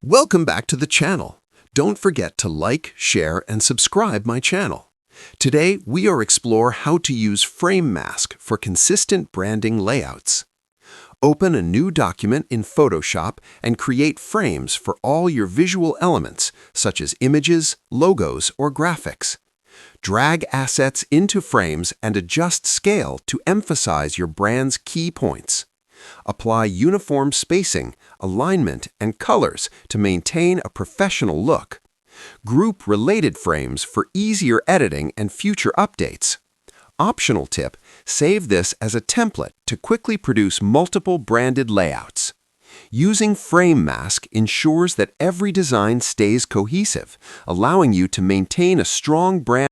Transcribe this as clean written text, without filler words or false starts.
Welcome back to the channel. Don't forget to like, share, and subscribe my channel. Today, we are explore how to use frame mask for consistent branding layouts. Open a new document in Photoshop and create frames for all your visual elements, such as images, logos, or graphics. Drag assets into frames and adjust scale to emphasize your brand's key points. Apply uniform spacing, alignment, and colors to maintain a professional look. Group related frames for easier editing and future updates. Optional tip, save this as a template to quickly produce multiple branded layouts. Using frame mask ensures that every design stays cohesive, allowing you to maintain a strong brand.